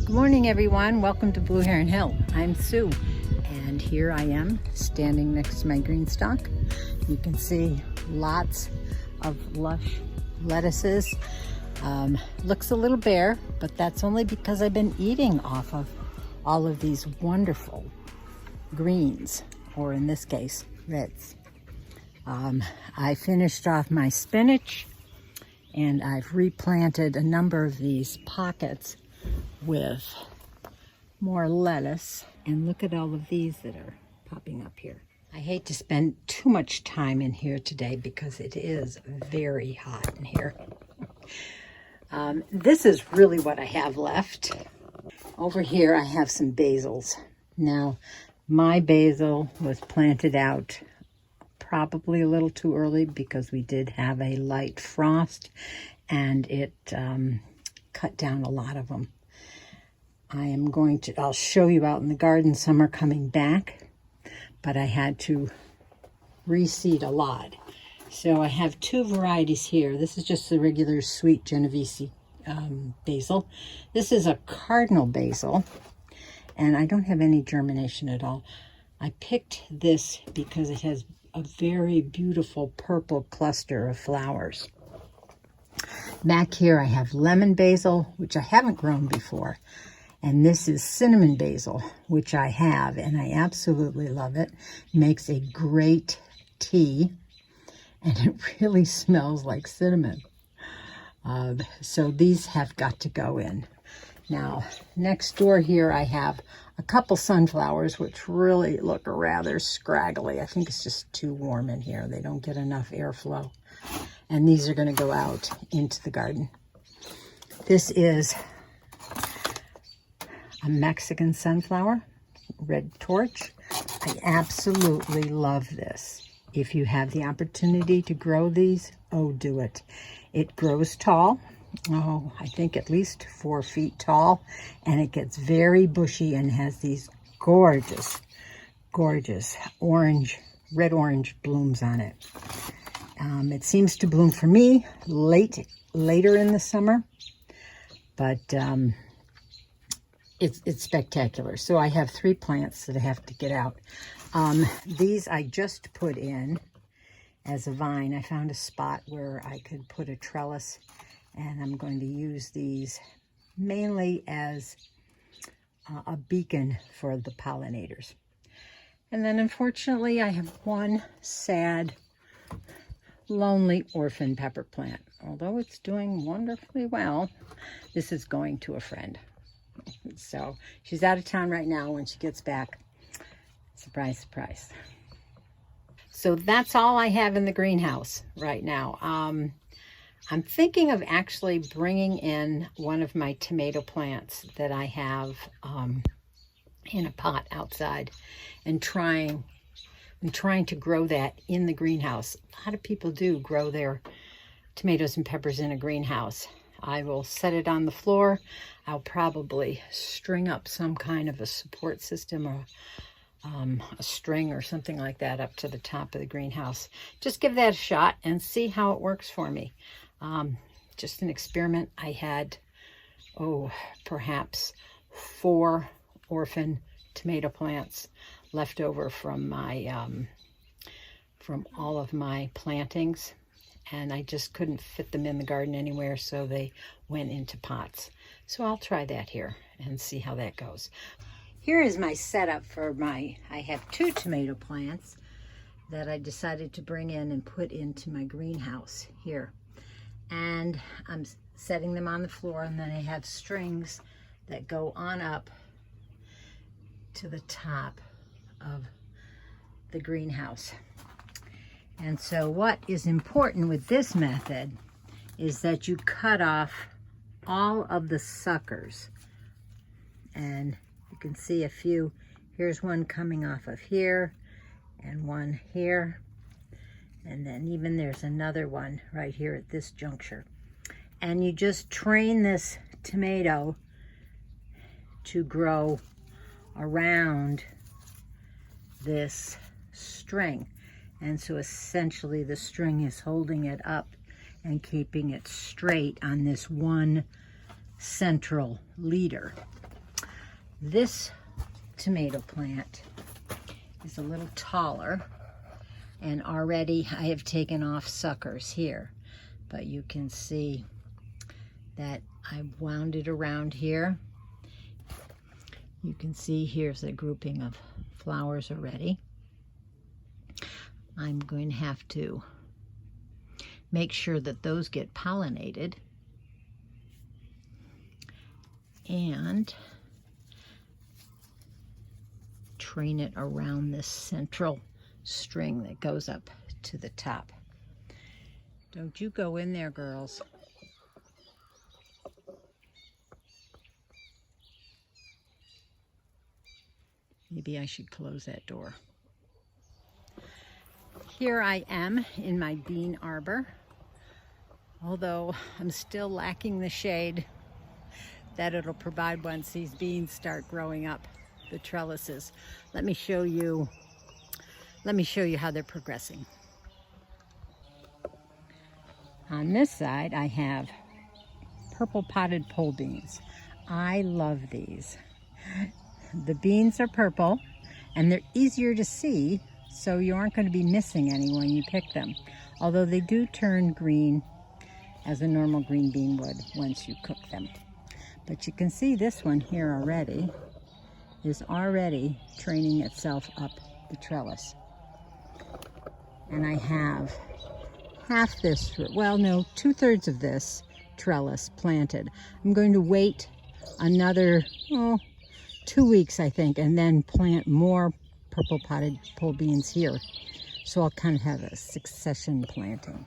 Good morning, everyone. Welcome to Blue Heron Hill. I'm Sue, and here I am standing next to my green stalk. You can see lots of lush lettuces. Looks a little bare, but that's only because I've been eating off of all of these wonderful greens, or in this case, reds. I finished off my spinach, and I've replanted a number of these pockets with more lettuce. And look at all of these that are popping up here. I hate to spend too much time in here today because it is very hot in here. This is really what I have left. Over here I have some basils. Now, my basil was planted out probably a little too early because we did have a light frost and it cut down a lot of them. I'll show you out in the garden. Some are coming back, but I had to reseed a lot. So I have two varieties here. This is just the regular sweet Genovese basil. This is a cardinal basil, and I don't have any germination at all. I picked this because it has a very beautiful purple cluster of flowers. Back here I have lemon basil, which I haven't grown before. And this is cinnamon basil, which I have, and I absolutely love it. Makes a great tea, and it really smells like cinnamon. So these have got to go in. Now, next door here I have a couple sunflowers, which really look rather scraggly. I think it's just too warm in here. They don't get enough airflow. And these are going to go out into the garden. This is a Mexican sunflower, red torch. I absolutely love this. If you have the opportunity to grow these, oh, do it. It grows tall. Oh, I think at least 4 feet tall, and it gets very bushy and has these gorgeous, gorgeous red-orange blooms on it. It seems to bloom for me later in the summer, but it's spectacular. So I have 3 plants that I have to get out. These I just put in as a vine. I found a spot where I could put a trellis, and I'm going to use these mainly as a beacon for the pollinators. And then unfortunately I have one sad, lonely orphan pepper plant. Although it's doing wonderfully well, this is going to a friend. So she's out of town right now. When she gets back, surprise, surprise. So that's all I have in the greenhouse right now. I'm thinking of actually bringing in one of my tomato plants that I have in a pot outside and trying to grow that in the greenhouse. A lot of people do grow their tomatoes and peppers in a greenhouse. I will set it on the floor. I'll probably string up some kind of a support system or a string or something like that up to the top of the greenhouse. Just give that a shot and see how it works for me. Just an experiment. I had, perhaps 4 orphan tomato plants left over from my from all of my plantings, and I just couldn't fit them in the garden anywhere, so they went into pots. So I'll try that here and see how that goes. Here is my setup for I have 2 tomato plants that I decided to bring in and put into my greenhouse here. And I'm setting them on the floor, and then I have strings that go on up to the top of the greenhouse. And so what is important with this method is that you cut off all of the suckers. And you can see a few. Here's one coming off of here and one here. And then even there's another one right here at this juncture. And you just train this tomato to grow around this string. And so essentially the string is holding it up and keeping it straight on this one central leader. This tomato plant is a little taller, and already I have taken off suckers here, but you can see that I wound it around here. You can see here's a grouping of flowers already. I'm going to have to make sure that those get pollinated and train it around this central string that goes up to the top. Don't you go in there, girls. Maybe I should close that door. Here I am in my bean arbor, although I'm still lacking the shade that it'll provide once these beans start growing up, the trellises. Let me show you how they're progressing. On this side, I have purple potted pole beans. I love these. The beans are purple and they're easier to see, so you aren't going to be missing any when you pick them. Although they do turn green as a normal green bean would once you cook them. But you can see this one here already is already training itself up the trellis. And I have half this, well no, 2/3 of this trellis planted. I'm going to wait another 2 weeks, I think, and then plant more purple potted pole beans here. So I'll kind of have a succession planting.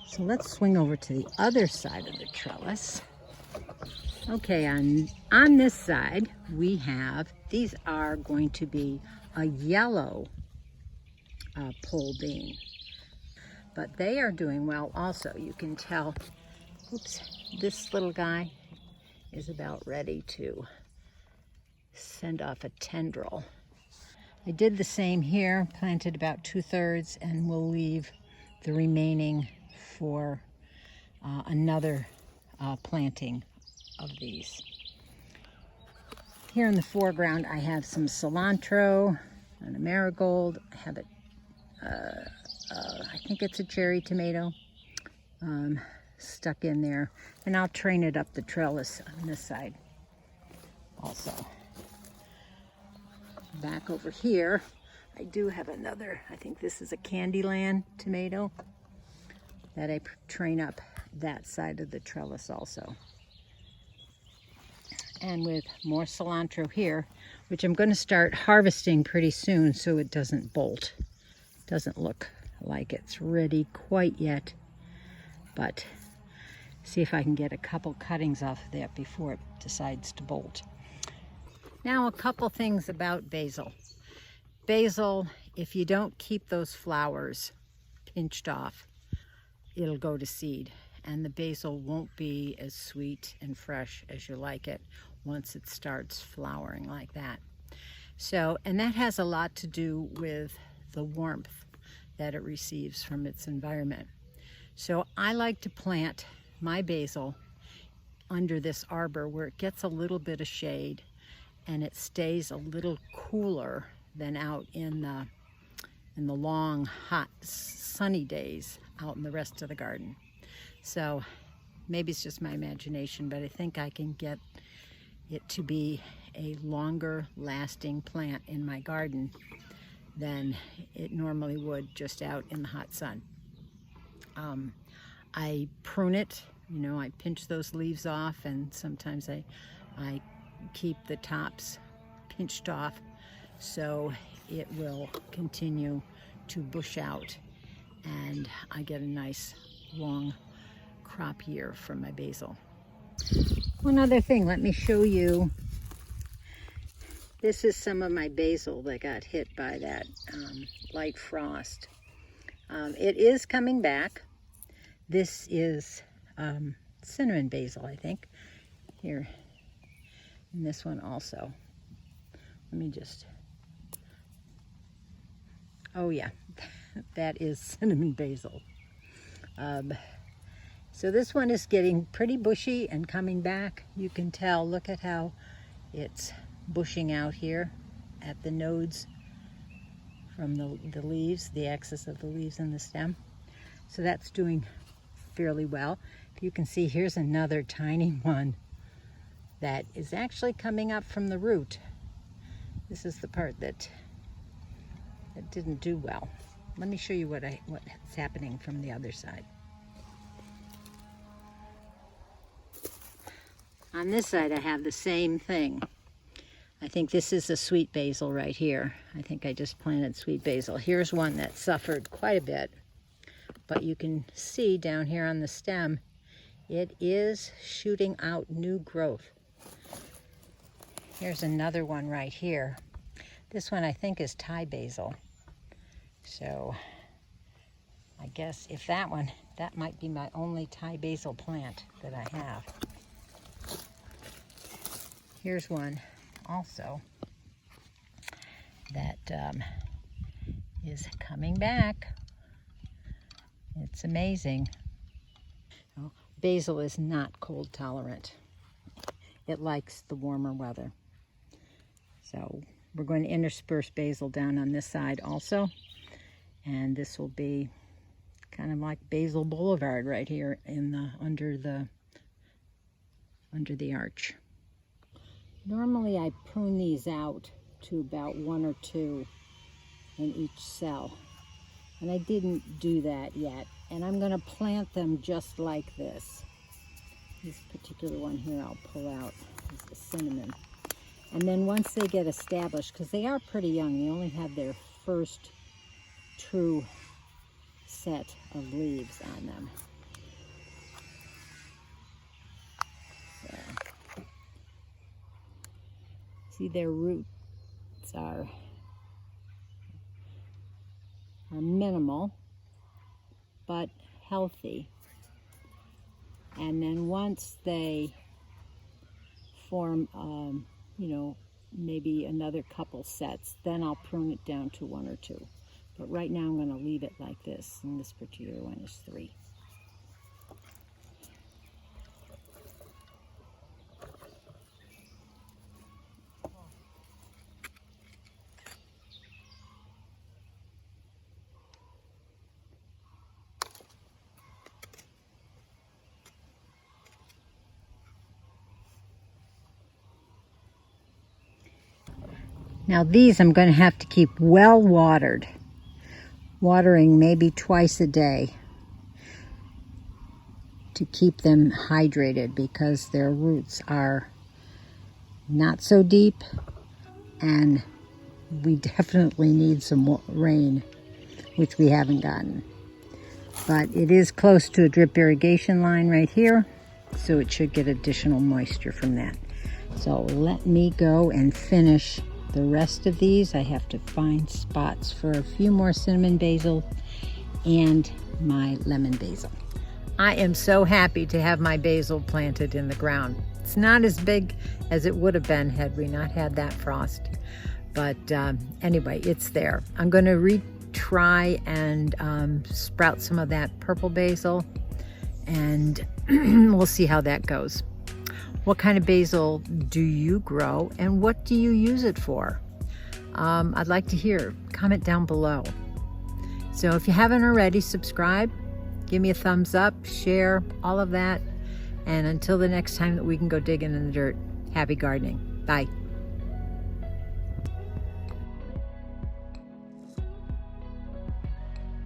So let's swing over to the other side of the trellis. Okay, on this side, we have, these are going to be a yellow pole bean. But they are doing well also. You can tell, oops, this little guy is about ready to send off a tendril. I did the same here, planted about 2/3, and we'll leave the remaining for another planting of these. Here in the foreground, I have some cilantro and a marigold. I have it, I think it's a cherry tomato stuck in there, and I'll train it up the trellis on this side also. Back over here, I do have another, I think this is a Candyland tomato that I train up that side of the trellis also. And with more cilantro here, which I'm going to start harvesting pretty soon so it doesn't bolt. Doesn't look like it's ready quite yet, but see if I can get a couple cuttings off of that before it decides to bolt. Now a couple things about basil. Basil, if you don't keep those flowers pinched off, it'll go to seed, and the basil won't be as sweet and fresh as you like it once it starts flowering like that. So, and that has a lot to do with the warmth that it receives from its environment. So I like to plant my basil under this arbor where it gets a little bit of shade and it stays a little cooler than out in the long, hot, sunny days out in the rest of the garden. So maybe it's just my imagination, but I think I can get it to be a longer lasting plant in my garden than it normally would just out in the hot sun. I prune it, you know, I pinch those leaves off, and sometimes I keep the tops pinched off so it will continue to bush out and I get a nice long crop year from my basil. One other thing, let me show you. This is some of my basil that got hit by that light frost. It is coming back. This is cinnamon basil, I think. Here, and this one also. Let me just, oh yeah, that is cinnamon basil. So this one is getting pretty bushy and coming back. You can tell, look at how it's bushing out here at the nodes from the leaves, the axis of the leaves in the stem. So that's doing fairly well. You can see here's another tiny one that is actually coming up from the root. This is the part that didn't do well. Let me show you what's happening from the other side. On this side I have the same thing. I think this is a sweet basil right here. I think I just planted sweet basil. Here's one that suffered quite a bit, but you can see down here on the stem, it is shooting out new growth. Here's another one right here. This one I think is Thai basil. So I guess if that might be my only Thai basil plant that I have. Here's one also that is coming back. It's amazing. Oh, basil is not cold tolerant. It likes the warmer weather. So we're going to intersperse basil down on this side also. And this will be kind of like Basil Boulevard right here in under the arch. Normally I prune these out to about 1 or 2 in each cell. And I didn't do that yet. And I'm going to plant them just like this. This particular one here I'll pull out is the cinnamon. And then once they get established, because they are pretty young, they only have their first true set of leaves on them. So, see, their roots are minimal, but healthy. And then once they form, you know, maybe another couple sets, then I'll prune it down to 1 or 2. But right now I'm going to leave it like this, and this particular one is 3. Now these I'm going to have to keep well watered. Watering maybe twice a day to keep them hydrated, because their roots are not so deep and we definitely need some rain, which we haven't gotten. But it is close to a drip irrigation line right here, so it should get additional moisture from that. So let me go and finish the rest of these. I have to find spots for a few more cinnamon basil and my lemon basil. I am so happy to have my basil planted in the ground. It's not as big as it would have been had we not had that frost. But anyway, it's there. I'm going to retry and sprout some of that purple basil, and we'll see how that goes. What kind of basil do you grow, and what do you use it for? I'd like to hear. Comment down below. So if you haven't already, subscribe, give me a thumbs up, share, all of that. And until the next time that we can go digging in the dirt, happy gardening. Bye.